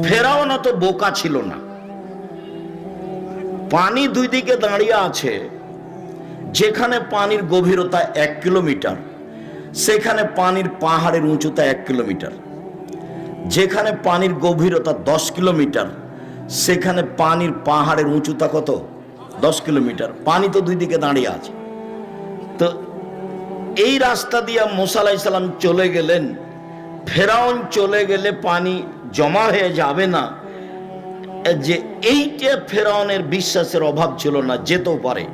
ফেরাউন তো বোকা ছিল না। পানি দুই দিকে দাঁড়িয়ে আছে, যেখানে পানির গভীরতা 1 কিলোমিটার সেখানে পানির পাহাড়ের উঁচুতা 1 কিলোমিটার, যেখানে পানির গভীরতা 10 কিলোমিটার সেখানে পানির পাহাড়ের উঁচুতা কত? 10 কিলোমিটার। পানি তো দুই দিকে দাঁড়িয়ে আছে। তো এই রাস্তা দিয়ে মুসা আলাইহিস সালাম চলে গেলেন। ফেরাউন চলে গেলে পানি জমা হয়ে যাবে না, যে এইটা ফেরাউনের বিশ্বাসের অভাব ছিল না, যেতেও পারে,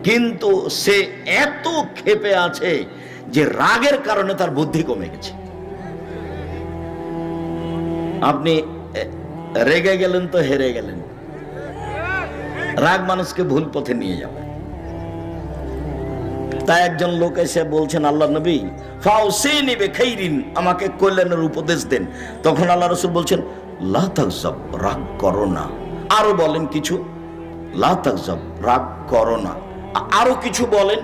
কিন্তু সে এত ক্ষেপে আছে যে রাগের কারণে তার বুদ্ধি কমে গেছে। আপনি রেগে গেলেন তো হেরে গেলেন। রাগ মানুষকে ভুল পথে নিয়ে যাবে। তাই একজন লোক এসে বলছেন, আল্লাহ নবী ফাউসিনি বিখাইরিন, আমাকে কল্যাণের উপদেশ দেন। তখন আল্লাহ রাসূল বলছেন, লা তাগজাব, রাগ করো না। আরো বলেন কিছু, লা তাগজাব, রাগ করো না। আরো কিছু বলেন,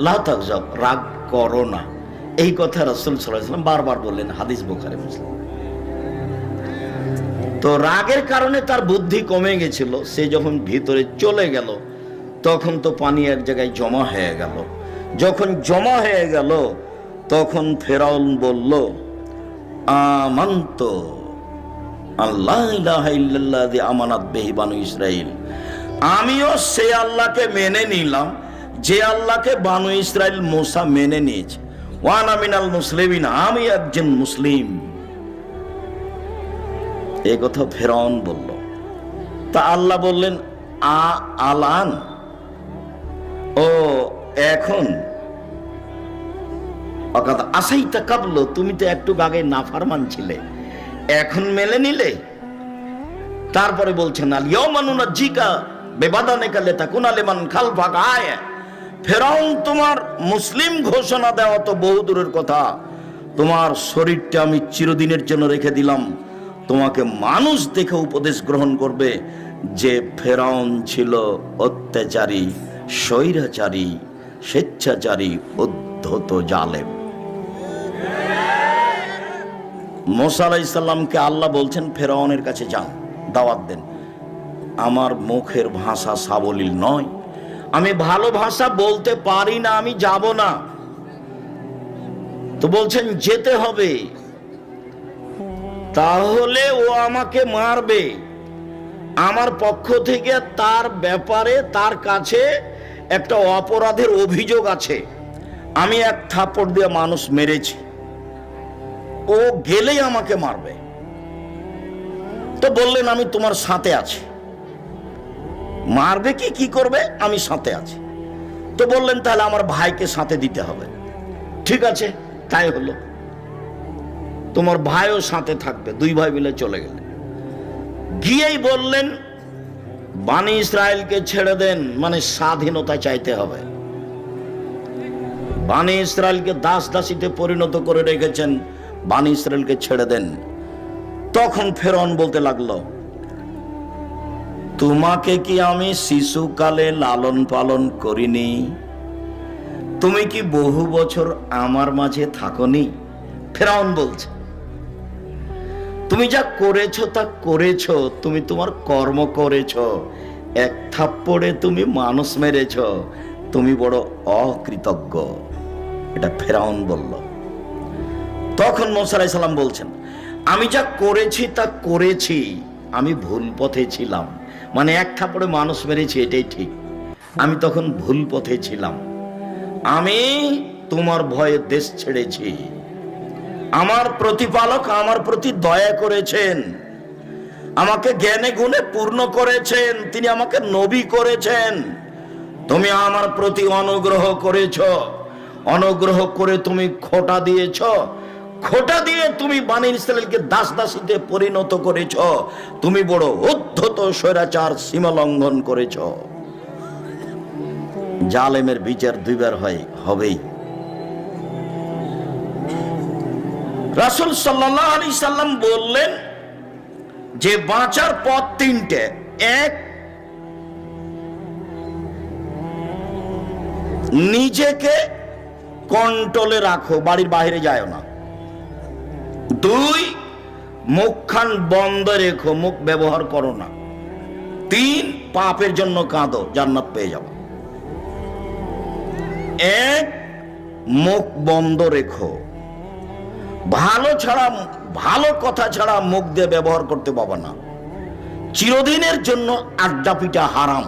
লা তাগজাব, রাগ করো না। এই কথা রাসূল সাল্লাল্লাহু আলাইহি ওয়াসাল্লাম বারবার বললেন, হাদিস বুখারী মুসলিম। তো রাগের কারণে তার বুদ্ধি কমে গেছিল। সে যখন ভিতরে চলে গেল তখন তো পানি এক জায়গায় জমা হয়ে গেল। যখন জমা হয়ে গেল তখন ফেরাউন বলল, আমান্ত আল্লাহ ইলাহা ইল্লাল্লাযী আমানাত বিহি বানু ইসরাঈল, আমিও সে আল্লাহকে মেনে নিলাম যে আল্লাহকে বানু ইসরাঈল মুসা মেনে নিয়েছে। ওয়া আনা মিনাল মুসলিমিন, আমি একজন মুসলিম। এই কথা ফেরাউন বলল। তা আল্লাহ বললেন, আলান, ও এখন অকাদ আসাইতা কাবল, তুমি তো একটু আগে নাফরমান ছিলে, এখন মেনে নিলে? তারপরে বলছেন, আল ইয়াউমা নুনাজ্জিকা বিবাদানিকা লিতাকুনা লিমান খালফাকা আয়া। ফেরাউন, তোমার মুসলিম ঘোষণা দেওয়া তো বহু দূরের কথা, তোমার শরীরটা আমি চিরদিনের জন্য রেখে দিলাম, তোমাকে মানুষ দেখে উপদেশ গ্রহণ করবে যে ফেরাউন ছিল অত্যাচারী, স্বৈরাচারী, স্বেচ্ছাচারী, উদ্ধত, জালেম। মুসা আলাইহিস সালামকে আল্লাহ বলছেন, ফেরাউনের কাছে যান, দাওয়াত দেন। আমার মুখের ভাষা সাবলীল নয়, আমি ভালো ভাষা বলতে পারি না, আমি যাব না। তো বলছেন যেতে হবে, তাহলে ও আমাকে মারবে। আমার পক্ষ থেকে তার ব্যাপারে তার কাছে একটা অপরাধের অভিযোগ আছে, আমি এক থাপ্পড় দিয়ে মানুষ মেরেছি, ও গেলেই আমাকে মারবে। তো বললেন, আমি তোমার সাথে আছি। মারবে কি করবে, আমি সাথে আছি। তো বললেন, তাহলে আমার ভাইকে সাথে দিতে হবে। ঠিক আছে, তাই হলো। তোমার ভাইও সাথে থাকবে। দুই ভাই মিলে চলে গেলেন। গিয়েই বললেন, বানি ইসরায়েলকে ছেড়ে দেন, মানে স্বাধীনতা চাইতে হবে। বানি ইসরায়েলকে দাস দাসীতে পরিণত করে রেখেছেন, বানি ইসরায়েলকে ছেড়ে দেন। তখন ফেরাউন বলতে লাগলো, তোমাকে কি আমি শিশুকালে লালন পালন করিনি? তুমি কি বহু বছর আমার মাঝে থাকনি? ফেরাউন বলছে, তুমি যা করেছো তা করেছো, তুমি তোমার কর্ম করেছো, এক থাপ্পড়ে তুমি মানুষ মেরেছো, তুমি বড় অকৃতজ্ঞ। এটা ফেরাউন বলল। তখন মুসা আলাইহিস সালাম বলছেন, আমি যা করেছি তা করেছি, আমি ভুল পথে ছিলাম, মানে এক থাপ্পড়ে মানুষ মেরেছি, এটাই ঠিক, আমি তখন ভুল পথে ছিলাম। আমি তোমার ভয়ে দেশ ছেড়েছি। আমার প্রতিপালক আমার প্রতি দয়া করেছেন, আমাকে জ্ঞানে গুণে পূর্ণ করেছেন, তিনি আমাকে নবী করেছেন। তুমি আমার প্রতি অনুগ্রহ করেছ, অনুগ্রহ করে তুমি খোঁটা দিয়েছ, খোঁটা দিয়ে তুমি বানি ইসরায়েলকে দাস দাসীতে পরিণত করেছ, তুমি বড় উদ্ধত স্বৈরাচার, সীমা লঙ্ঘন করেছ। জালেমের বিচার দুইবার হবেই। রাসূল সাল্লাল্লাহু আলাইহি সাল্লাম বললেন যে বাঁচার পথ তিনটে। এক, নিজেকে কন্ট্রোলে রাখো, বাড়ির বাইরে যায় না। দুই, মুখখান বন্ধ রেখো, মুখ ব্যবহার করো না। 3, পাপের জন্য কাঁদো, জান্নাত পেয়ে যাবে। 1, মুখ বন্ধ রেখো। ভালো কথা ছাড়া মুখ দিয়ে ব্যবহার করতে পারবে না। চিরদিনের জন্য আড্ডা পিটা হারাম।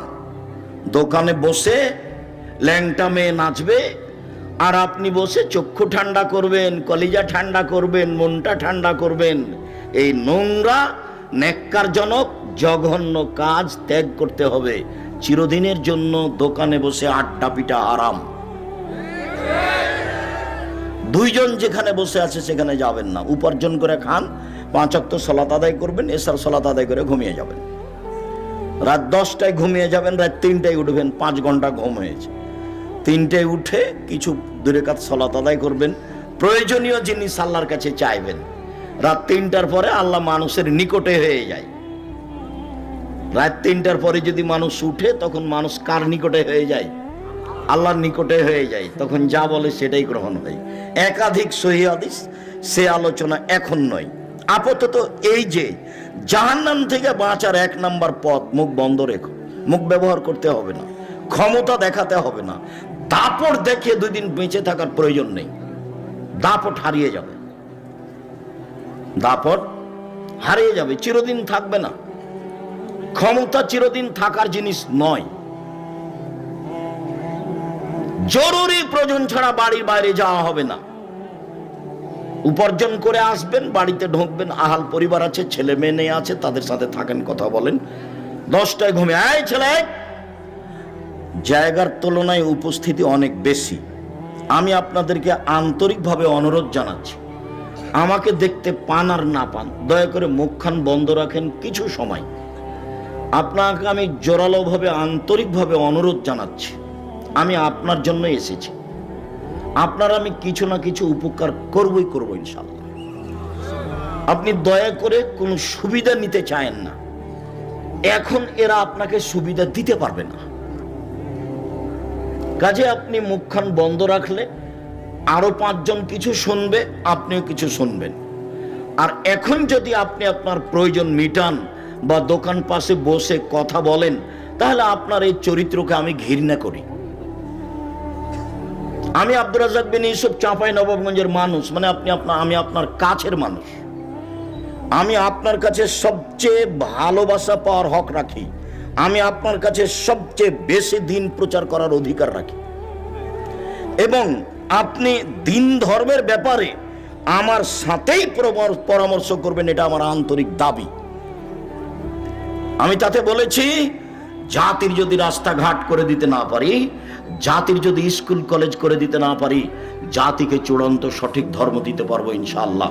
দোকানে বসে ল্যাংটা মেয়ে নাচবে, আর আপনি বসে চক্ষু ঠান্ডা করবেন, কলিজা ঠান্ডা করবেন, মনটা ঠান্ডা করবেন। এই নোংরা নেক্কারজনক জঘন্য কাজ ত্যাগ করতে হবে। চিরদিনের জন্য দোকানে বসে আড্ডা পিটা হারাম। 2 জন যেখানে বসে আছে সেখানে যাবেন না। উপার্জন করে খান, 5 ওয়াক্ত সালাত আদায় করবেন, এশার সালাত আদায় করে ঘুমিয়ে যাবেন। রাত 10টায় ঘুমিয়ে যাবেন, রাত 3টায় উঠবেন, 5 ঘন্টা ঘুম হয়েছে। 3টায় উঠে কিছু 2 রাকাত সালাত আদায় করবেন, প্রয়োজনীয় জিনিস আল্লাহর কাছে চাইবেন। রাত 3টার পরে আল্লাহ মানুষের নিকটে হয়ে যায়। রাত 3টার পরে যদি মানুষ উঠে, তখন মানুষ কার নিকটে হয়ে যায়? আল্লাহর নিকটে হয়ে যায়। তখন যা বলে সেটাই গ্রহণ হয়। একাধিক সহিহ হাদিস, সে আলোচনা এখন নয়। আপাতত এই যে জাহান্নাম থেকে বাঁচার 1 নাম্বার পথ, মুখ বন্ধ রেখো। মুখ ব্যবহার করতে হবে না, ক্ষমতা দেখাতে হবে না। দাপট দেখে 2 দিন বেঁচে থাকার প্রয়োজন নেই। দাপট হারিয়ে যাবে, দাপট হারিয়ে যাবে, চিরদিন থাকবে না। ক্ষমতা চিরদিন থাকার জিনিস নয়। জরুরি প্রয়োজন ছাড়া বাড়ির বাইরে যাওয়া হবে না। উপার্জন করে আসবেন, বাড়িতে ঢুকবেন, আহাল পরিবার আছে, ছেলে মেয়ে আছে, তাদের সাথে থাকেন, কথা বলেন। 10টায় ঘুমে, এই ছেলে, জায়গার তুলনায় উপস্থিতি অনেক বেশি। আমি আপনাদেরকে আন্তরিকভাবে অনুরোধ জানাচ্ছি, আমাকে দেখতে পান আর না পান, দয়া করে মুখখান বন্ধ রাখেন কিছু সময়। আপনাকে আমি জোরালোভাবে আন্তরিকভাবে অনুরোধ জানাচ্ছি, আমি আপনার জন্য এসেছি। আপনার আমি কিছু না কিছু উপকার করবই করব ইনশাআল্লাহ। আপনি দয়া করে কোনো সুবিধা নিতে চায়েন না। এখন এরা আপনাকে সুবিধা দিতে পারবে না। কাজে আপনি মুখখান বন্ধ রাখলে আরো 5 জন কিছু শুনবে, আপনিও কিছু শুনবেন। আর এখন যদি আপনি আপনার প্রয়োজন মিটান বা দোকান পাশে বসে কথা বলেন, তাহলে আপনার এই চরিত্রকে আমি ঘৃণা করি। আমি আব্দুর রাজ্জাক বিন ইউসুফ, চাঁপাইনবাবগঞ্জের মানুষ, মানে আমি আপনার কাছের মানুষ। আমি আপনার কাছে সবচেয়ে ভালোবাসা পাওয়ার হক রাখি। আমি আপনার কাছে সবচেয়ে বেশি দিন প্রচার করার অধিকার রাখি। এবং আপনি দিন ধর্মের ব্যাপারে আমার সাথেই পরামর্শ করবেন, এটা আমার আন্তরিক দাবি। আমি তাতে বলেছি, জাতির যদি রাস্তাঘাট করে দিতে না পারি, জাতির যদি স্কুল কলেজ করে দিতে না পারি, জাতিকে চূড়ান্ত সঠিক ধর্ম দিতে পারবো ইনশাআল্লাহ।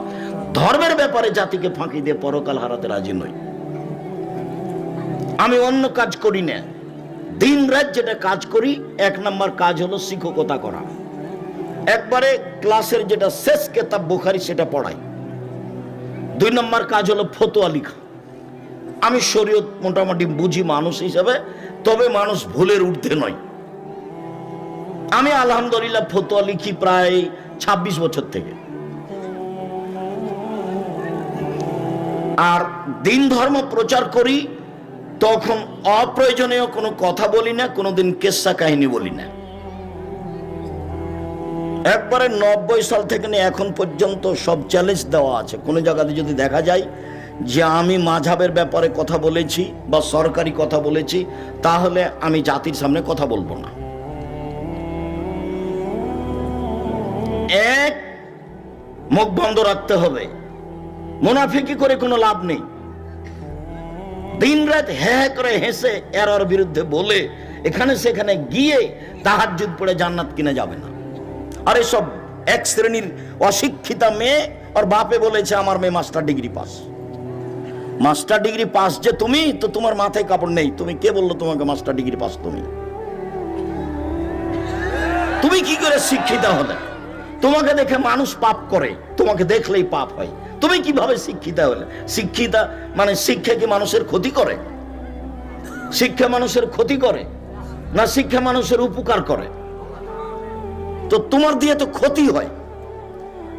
ধর্মের ব্যাপারে জাতিকে ফাঁকি দিয়ে পরকাল হারাতে রাজি নই। আমি অন্য কাজ করি না। দিন রাত যেটা কাজ করি, 1 নাম্বার কাজ হলো শিক্ষকতা করা। একবারে ক্লাসের যেটা শেষ কিতাব বুখারী সেটা পড়াই। 2 নাম্বার কাজ হলো ফতোয়া লেখা। আমি শরীয়ত মোটামুটি বুঝি মানুষ হিসাবে, তবে মানুষ ভুলের ঊর্ধ্বে নয়। আমি আলহামদুলিল্লাহ ফতোয়া লিখি প্রায় 26 বছর থেকে। আর দিন ধর্ম প্রচার করি, তখন অপ্রয়োজনীয় কোনো কথা বলি না, কোনোদিন কেসা কাহিনী বলি না। একবারে 90 সাল থেকে নিয়ে এখন পর্যন্ত সব চ্যালেঞ্জ দেওয়া আছে। কোনো জায়গাতে যদি দেখা যায় যে আমি মাযহাবের ব্যাপারে কথা বলেছি বা সরকারি কথা বলেছি, তাহলে আমি জাতির সামনে কথা বলবো না। এক, মুখ বন্ধ রাখতে হবে। মুনাফিকি করে কোনো লাভ নেই। দিন রাত হ্যাঁ করে হেসে এর বিরুদ্ধে বলে এখানে সেখানে গিয়ে তাহাজ্জুদ পড়ে জান্নাত কিনে যাবে না। আর এসব 1 শ্রেণীর অশিক্ষিতা মেয়ে, আর বাপে বলেছে আমার মেয়ে master degree pass. Master degree pass যে তুমি, তো তোমার মাথায় কাপড় নেই। তুমি কে বললো তোমাকে মাস্টার ডিগ্রি পাস? তুমি কি করে শিক্ষিতা হলে? তোমাকে দেখে মানুষ পাপ করে, তোমাকে দেখলেই পাপ হয়। তুমি কিভাবে শিক্ষিতা হলে? শিক্ষিতা মানে শিক্ষা কি মানুষের ক্ষতি করে? শিক্ষা মানুষের ক্ষতি করে না শিক্ষা মানুষের উপকার করে? তো তোমার দিয়ে তো ক্ষতি হয়।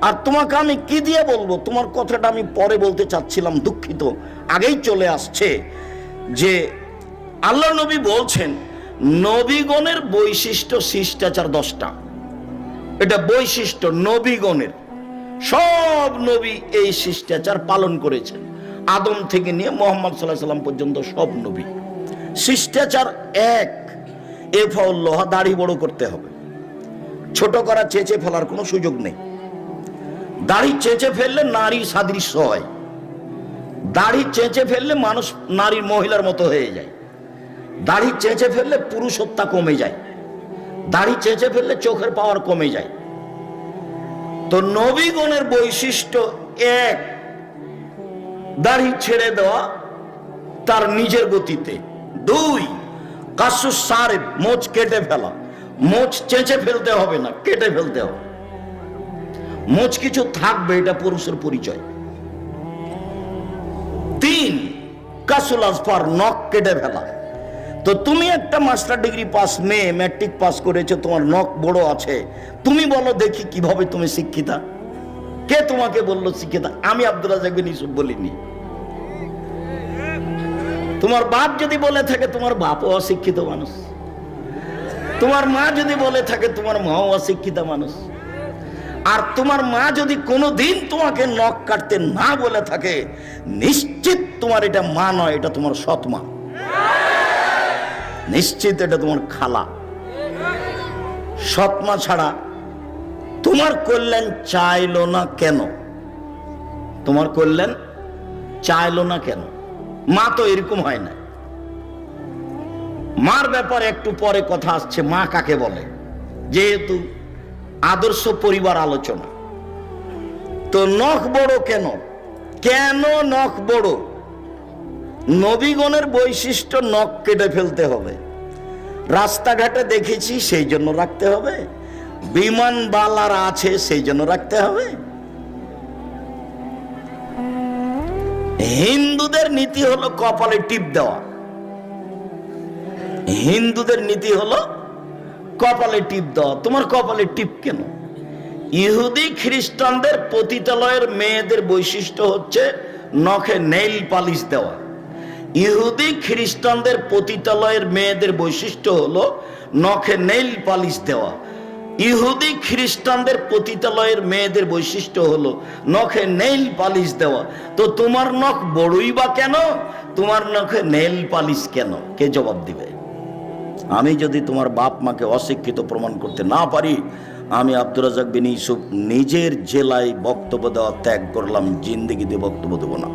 আর তোমাকে আমি কি দিয়ে বলবো? তোমার কথাটা আমি পরে বলতে চাচ্ছিলাম, দুঃখিত, আগেই চলে আসছে। যে আল্লাহ নবী বলছেন নবীগণের বৈশিষ্ট্য শিষ্টাচার 10টা। এটা বৈশিষ্ট্য নবীগণের। সব নবী এই শিষ্টাচার পালন করেছেন, আদম থেকে নিয়ে মুহাম্মদ সাল্লাল্লাহু আলাইহি সাল্লাম পর্যন্ত সব নবী। শিষ্টাচার 1, এফাউল্লাহ, দাড়ি বড় করতে হবে। ছোট করা, চেঁচে ফেলার কোনো সুযোগ নেই। দাড়ি চেঁচে ফেললে নারী সাদৃশ্য হয়। দাড়ি চেঁচে ফেললে মানুষ নারীর মহিলার মতো হয়ে যায়। দাড়ি চেঁচে ফেললে পুরুষত্বা কমে যায়। দাড়ি চেঁচে ফেললে চোখের পাওয়ার কমে যায়। তো নবীগণের বৈশিষ্ট্য 1, দাড়ি ছেড়ে দেওয়া তার নিজের গতিতে। 2, কাসুস সারেব, মোচ কেটে ফেলা। মোচ চেঁচে ফেলতে হবে না, কেটে ফেলতে হবে। মোচ কিছু থাকবে, এটা পুরুষের পরিচয়। 3, কাসুল আজফার, নখ কেটে ফেলা। তো তুমি একটা মাস্টার ডিগ্রি পাস মেয়ে, ম্যাট্রিক পাস করেছো, তোমার নখ বড় আছে, তুমি বলো দেখি কিভাবে তুমি শিক্ষিতা? কে তোমাকে বললো শিক্ষিতা? আমি আব্দুর রাজ্জাক বিন ইউসুফ বলিনি। তোমার বাপ যদি বলে থাকে, তোমার বাপও অশিক্ষিত মানুষ। তোমার মা যদি বলে থাকে, তোমার মাও অশিক্ষিত মানুষ। আর তোমার মা যদি কোনোদিন তোমাকে নখ কাটতে না বলে থাকে, নিশ্চিত তোমার এটা মা নয়, এটা তোমার সৎ মা। নিশ্চিত এটা তোমার খালা। সৎ মা ছাড়া তোমার কল্যাণ চাইলো না কেন? তোমার কল্যাণ চাইলো না কেন? মা তো এরকম হয় না। মার ব্যাপারে একটু পরে কথা আসছে, মা কাকে বলে, যেহেতু আদর্শ পরিবার আলোচনা। তো নখ বড় কেন? কেন নখ বড়? নবীগণের বৈশিষ্ট্য নখ কেটে ফেলতে হবে। রাস্তাঘাটে দেখেছি সেই জন্য রাখতে হবে? বিমানবালার আছে সেই জন্য রাখতে হবে? হিন্দুদের নীতি হলো কপালে টিপ দেওয়া। হিন্দুদের নীতি হলো কপালে টিপ দেওয়া। তোমার কপালে টিপ কেন? ইহুদি খ্রিস্টানদের পতিতালয়ের মেয়েদের বৈশিষ্ট্য হচ্ছে নখে নেইল পালিশ দেওয়া। ইহুদি খ্রিস্টানদের পতিতালয়ের মেয়েদের বৈশিষ্ট্য হলো নখে নেইল পালিশ দেওয়া। ইহুদি খ্রিস্টানদের পতিতালয়ের মেয়েদের বৈশিষ্ট্য হলো নখে নেইল পালিশ দেওয়া। তো তোমার নখ বড়ই বা কেন? তোমার নখে নেইল পালিশ কেন? কে জবাব দিবে? আমি যদি তোমার বাপ মাকে অশিক্ষিত প্রমাণ করতে না পারি, আমি আব্দুর রাজ্জাক বিন ইউসুফ নিজের জেলায় বক্তব্য দেওয়া ত্যাগ করলাম, জিন্দেগিতে বক্তব্য দেব না।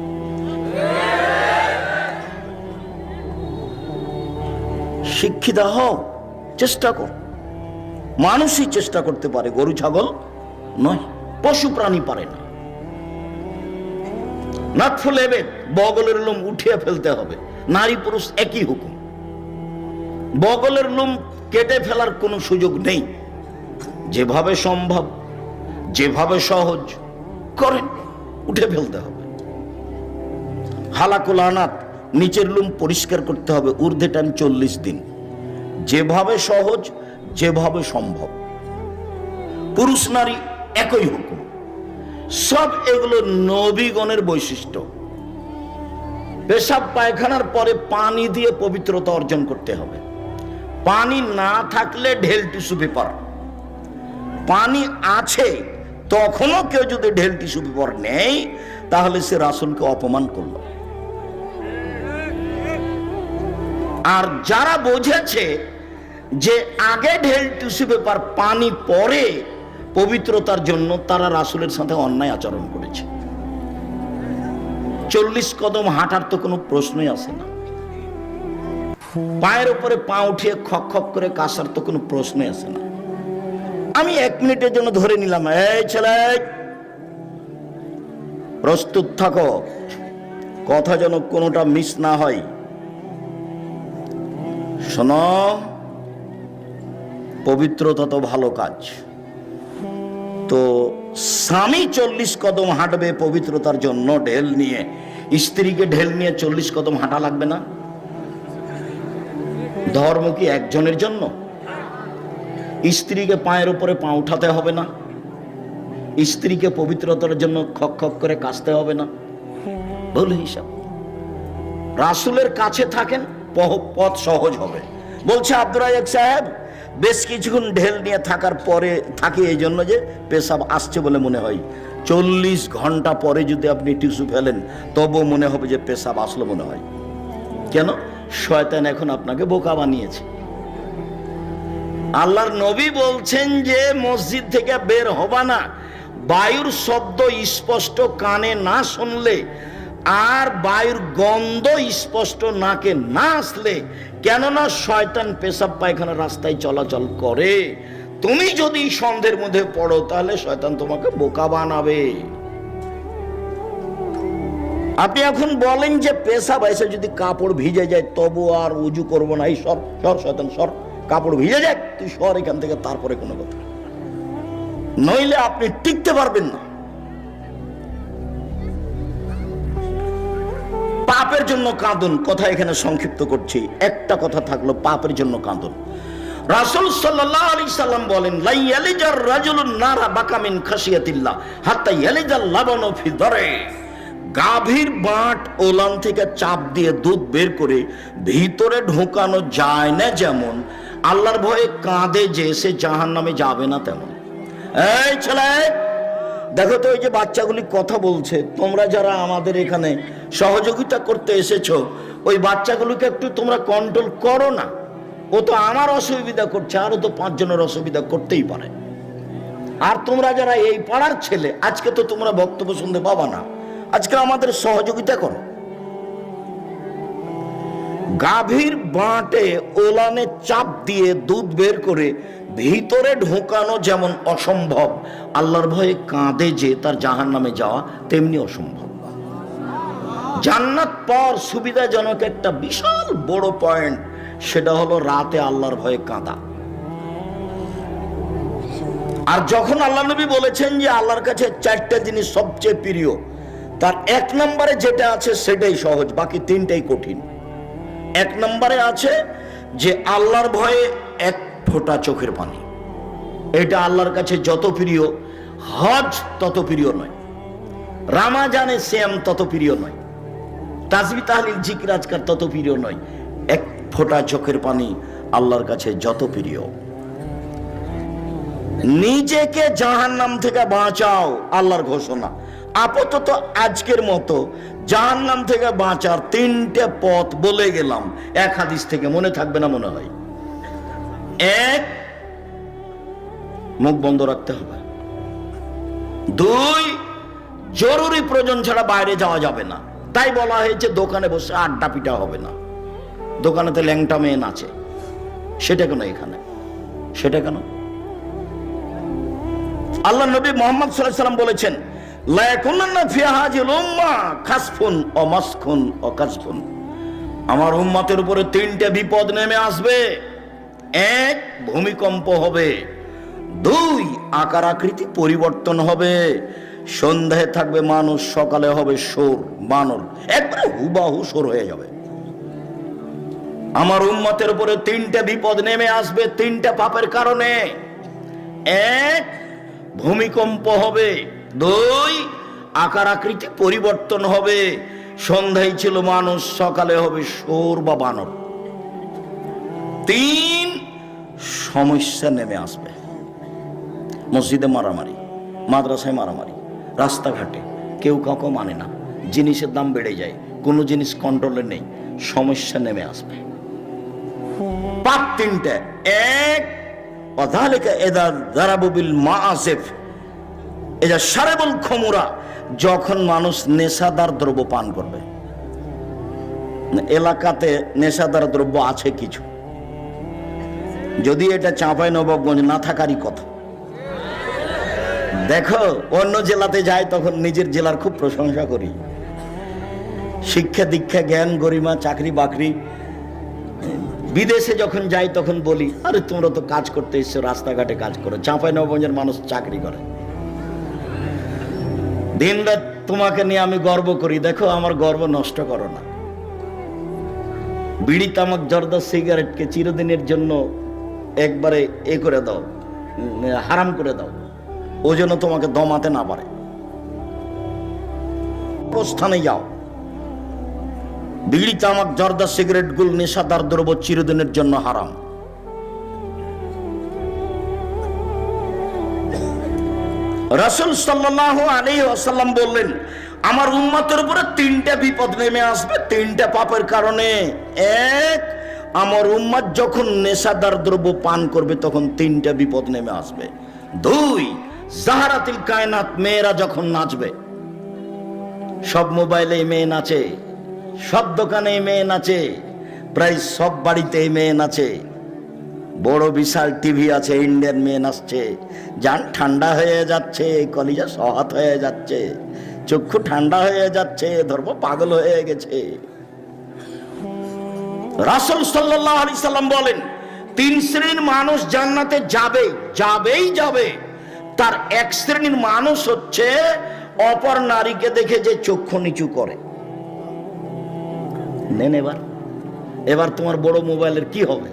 শিক্ষিত হও, চেষ্টা কর। মানুষই চেষ্টা করতে পারে, গরু ছাগল নয়। পশু প্রাণী পারে না। নাতফুল এবেদ, বগলের লোম উঠিয়ে ফেলতে হবে। নারী পুরুষ একই হুকুম। বগলের লোম কেটে ফেলার কোনো সুযোগ নেই। যেভাবে সম্ভব, যেভাবে সহজ করেন, উঠে ফেলতে হবে। হালাকুল আনাত, নিচের লোম পরিষ্কার করতে হবে, ঊর্ধ্বে টাইম 40 দিন। যেভাবে সহজ, যেভাবে সম্ভব। পুরুষ নারী একই হুকুম। সব এগুলো নবীগণের বৈশিষ্ট্য। পেশাব পায়খানার পরে পানি দিয়ে পবিত্রতা অর্জন করতে হবে। পানি না থাকলে ঢেল টিস্যু পেপার। পানি আছে তখনও কেউ যদি ঢেল টিস্যু পেপার নেই, তাহলে সে রাসূলকে অপমান করলো। আর যারা বুঝেছে যে আগে ঢেল টিস্যু পেপার, পানি পরে পবিত্রতার জন্য, তারা রাসূলের সাথে অন্যায় আচরণ করেছে। 40 কদম হাঁটার তো কোনো প্রশ্নই আসে না। পায়ের উপরে পা উঠিয়ে খক খক করে কাশার তো কোনো প্রশ্নই আসে না। আমি 1 মিনিটের জন্য ধরে নিলাম, এই ছেলে প্রস্তুত থাকো, কথা যেন কোনোটা মিস না হয়। শোনো, পবিত্রতা তো ভালো কাজ। তো স্বামী 40 কদম হাঁটবে পবিত্রতার জন্য ঢেল নিয়ে, স্ত্রীকে ঢেল নিয়ে 40 কদম হাঁটা লাগবে না? ধর্ম কি একজনের জন্য? স্ত্রীকে পায়ের উপরে পা উঠাতে হবে না? স্ত্রীকে পবিত্রতার জন্য খক খক করে কাশতে হবে না, ভুল হিসাব। রাসূলের কাছে থাকেন, পথ সহজ হবে। বলছে আব্দুর রাজ্জাক সাহেব, বেশ কিছুক্ষণ ঢেল নিয়ে থাকার পরে থাকি এই জন্য যে পেশাব আসছে বলে মনে হয়। 40 ঘন্টা পরে যদি আপনি টিস্যু ফেলেন তবুও মনে হবে যে পেশাব আসলো মনে হয়। কেন? শয়তান এখন আপনাকে বোকা বানিয়েছে। আল্লাহর নবী বলছেন যে মসজিদ থেকে বের হবা না বায়ুর শব্দ স্পষ্ট কানে না শুনলে, আর বায়ুর গন্ধ স্পষ্ট নাকে না আসলে। কেননা শয়তান পেশাব পায়খানা রাস্তায় চলাচল করে। তুমি যদি সন্দেহের মধ্যে পড়ো তাহলে শয়তান তোমাকে বোকা বানাবে। আপনি এখন বলেন যে পেশাব এসে যদি কাপড় ভিজে যায় তবু আর উজু করবো না, এই সর সর শয়তান সর, কাপড় ভিজে যায় তুই সর এখান থেকে, তারপরে কোনো কথা, নইলে আপনি টিকতে পারবেন না। পাপের জন্য কাঁদুন, কথা এখানে সংক্ষিপ্ত করছি, একটা কথা থাকলো, পাপের জন্য কাঁদুন। রাসূল সাল্লাল্লাহু আলাইহি সাল্লাম বলেন, লা ইয়ালিজার রাজুলুন নারা বাকা মিন খাশিয়াতিল্লাহ হাত্তা ইয়ালিজাল লাবানু ফি দারে। গাভীর বাঁট ওলান থেকে চাপ দিয়ে দুধ বের করে ভিতরে ঢোকানো যায় না যেমন, আল্লাহর ভয়ে কাঁদে যে সে জাহান্নামে যাবে না তেমন। এই ছেলে দেখো তো, ওই যে বাচ্চাগুলি কথা বলছে, তোমরা যারা আমাদের এখানে সহযোগিতা করতে এসেছো ওই বাচ্চাগুলোকে একটু তোমরা কন্ট্রোল করো না। ও তো আমার অসুবিধা করছে, আরো তো 5 জনের অসুবিধা করতেই পারে। আর তোমরা যারা এই পাড়ার ছেলে, আজকে তো তোমরা বক্তব্য শুনতে পাবা না, আজকে আমাদের সহযোগিতা করো। গাভীর বাঁটে ওলানে চাপ দিয়ে দুধ বের করে ভিতরে ঢোকানো যেমন অসম্ভব, আল্লাহর ভয়ে কাঁদে যে তার জাহান্নামে যাওয়া তেমনি অসম্ভব। জান্নাত পাওয়ার সুবিধাজনক একটা বিশাল বড় পয়েন্ট, সেটা হলো রাতে আল্লাহর ভয়ে কাঁদা। আর যখন আল্লাহ নবী বলেছেন যে আল্লাহর কাছে 4টা জিনিস সবচেয়ে প্রিয়, তার 1 নম্বরে যেটা আছে সেটাই সহজ, বাকি 3টাই কঠিন। 1 নম্বরে আছে যে আল্লাহর ভয়ে 1 ফোঁটা চোখের পানি। এটা আল্লাহর কাছে যত প্রিয়, হজ তত প্রিয় নয়, রামাজানে শ্যাম তত প্রিয় নয়, তাসবিহ তাহলিল জিকির আজকার তত প্রিয় নয়। 1 ফোঁটা চোখের পানি আল্লাহর কাছে যত প্রিয়। নিজেকে জাহান্নাম থেকে বাঁচাও, আল্লাহর ঘোষণা। আপাতত আজকের মতো জাহান্নাম থেকে বাঁচার 3টে পথ বলে গেলাম, 1 হাদিস থেকে, মনে থাকবে না মনে হয়। 1, মুখ বন্ধ রাখতে হবে। 2, জরুরি প্রয়োজন ছাড়া বাইরে যাওয়া যাবে না। তাই বলা হয়েছে দোকানে বসে আড্ডা পিটা হবে না। দোকানেতে ল্যাংটা মেয়ে নাচে, সেটা কেন এখানে? সেটা কেন? আল্লাহ নবী মুহাম্মদ সাল্লাল্লাহু আলাইহি ওয়াসাল্লাম বলেছেন, লা ইয়াকুনান্না ফি হাযিল উম্মাহ খাসফুন ওয়া মাসখুন ওয়া কাসফুন। আমার উম্মতের উপরে 3টে বিপদ নেমে আসবে। 1, ভূমিকম্প হবে। 2, আকার আকৃতি পরিবর্তন হবে। সন্ধ্যায় থাকবে মানুষ, সকালে হবে শোর বানর, একবারে হুবাহু শোর হয়ে যাবে। আমার উম্মতের উপরে 3টে বিপদ নেমে আসবে 3টে পাপের কারণে। 1, ভূমিকম্প হবে। 2, আকার আকৃতি পরিবর্তন হবে। সন্ধ্যায় ছিল মানুষ, সকালে হবে শোর বা বানর। 3, সমস্যা নেমে আসবে। মসজিদে মারামারি, মাদ্রাসায় মারামারি, রাস্তাঘাটে কেউ কাউকে মানে না, জিনিসের দাম বেড়ে যায়, কোনো জিনিস কন্ট্রোলে নেই, সমস্যা নেমে আসবে। পাপ 3টে। 1, ওয়াযালিকা ইযা যারাবু বিল মাআসিফ ইযা শারাবুল খুমুরা, যখন মানুষ নেশাদার দ্রব্য পান করবে। এলাকাতে নেশাদার দ্রব্য আছে কিছু, যদি এটা চাঁপাইনবাবগঞ্জ না থাকারই কথা। দেখো অন্য জেলাতে যাই তখন নিজের জেলার খুব প্রশংসা করি, শিক্ষা দীক্ষা জ্ঞান গরিমা চাকরি বাকরি। বিদেশে যখন যাই তখন বলি, আরে তোমরা তো কাজ করতে এসছো, রাস্তাঘাটে কাজ করো। চাঁপাইনবাবগঞ্জের মানুষ চাকরি করে, দিন রাত তোমাকে নিয়ে আমি গর্ব করি। দেখো আমার গর্ব নষ্ট করো না। বিড়ি তামাক জর্দা সিগারেটকে চিরদিনের জন্য একবারে করে দাও, হারাম করে দাও। ও যেন তোমাকে দমাতে না পারে। অবস্থানে যাও। বিড়ি, তামাক, জর্দা, সিগারেট, গুল, নেশাদার দ্রব্য চিরদিনের জন্য হারাম। রাসূল সাল্লাল্লাহু আলাইহি ওয়াসাল্লাম বললেন, আমার উম্মতের উপরে তিনটা বিপদ নেমে আসবে তিনটা পাপের কারণে। এক, আমার উম্মত যখন নেশাদার দ্রব্য পান করবে তখন তিনটা বিপদ নেমে আসবে। দুই, জাহারাতিল কায়নাত, মেয়েরা যখন নাচবে, সব মোবাইলে মেয়ে নাচে, সব দোকানে মেয়ে নাচে, প্রায় সব বাড়িতে মেয়ে নাচে, বড় বিশাল টিভি আছে, ইন্ডিয়ান মেয়ে নাচছে, জান ঠান্ডা হয়ে যাচ্ছে, কলিজা সহাত হয়ে যাচ্ছে, চক্ষু ঠান্ডা হয়ে যাচ্ছে, ধর্ম পাগল হয়ে গেছে। রাসূল সাল্লাল্লাহু আলাইহি সাল্লাম বলেন, তিন শ্রেণীর মানুষ জান্নাতে যাবে, যাবেই যাবে। তার এক শ্রেণীর মানুষ হচ্ছে অপর নারীকে দেখে যে চক্ষু নিচু করে। নেন এবার তোমার বড় মোবাইলের কি হবে?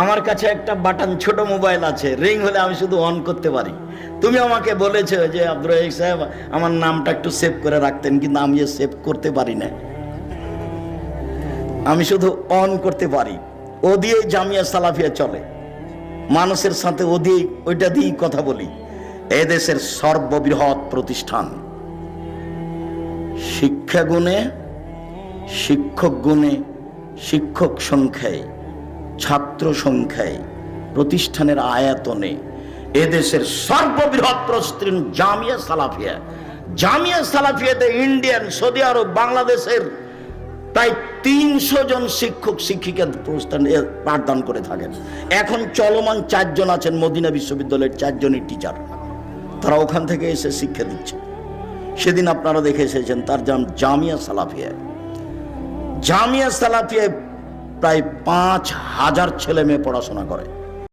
আমার কাছে একটা বাটন ছোট মোবাইল আছে, রিং হলে আমি শুধু অন করতে পারি। তুমি আমাকে বলেছো যে আব্দুর রাজ্জাক সাহেব আমার নামটা একটু সেভ করে রাখতেন, কিন্তু আমি সেভ করতে পারি না, আমি শুধু অন করতে পারি। ও দিয়ে জামিয়া সালাফিয়া চলে, মানুষের সাথে ওইটা দিয়েই কথা বলি। এদেশের সর্ববৃহৎ প্রতিষ্ঠান, শিক্ষা গুণে, শিক্ষক গুণে, শিক্ষক সংখ্যায়, ছাত্র সংখ্যায়, প্রতিষ্ঠানের আয়তনে এদেশের সর্ববৃহৎ প্রতিষ্ঠান জামিয়া সালাফিয়া। জামিয়া সালাফিয়াতে ইন্ডিয়ান, সৌদি আরব, বাংলাদেশের প্রায় 300 জন শিক্ষক শিক্ষিকা প্রতিষ্ঠানে পাঠদান করে থাকেন। এখন চলমান 4 জন আছেন মদিনা বিশ্ববিদ্যালয়ের, 4 জনই টিচার, তারা ওখান থেকে এসে শিক্ষা দিচ্ছে। সেদিন আপনারা দেখে এসেছেন, তার নাম জামিয়া সালাফিয়া। জামিয়া সালাফিয়ায় প্রায় 5000 ছেলে মেয়ে পড়াশোনা করে।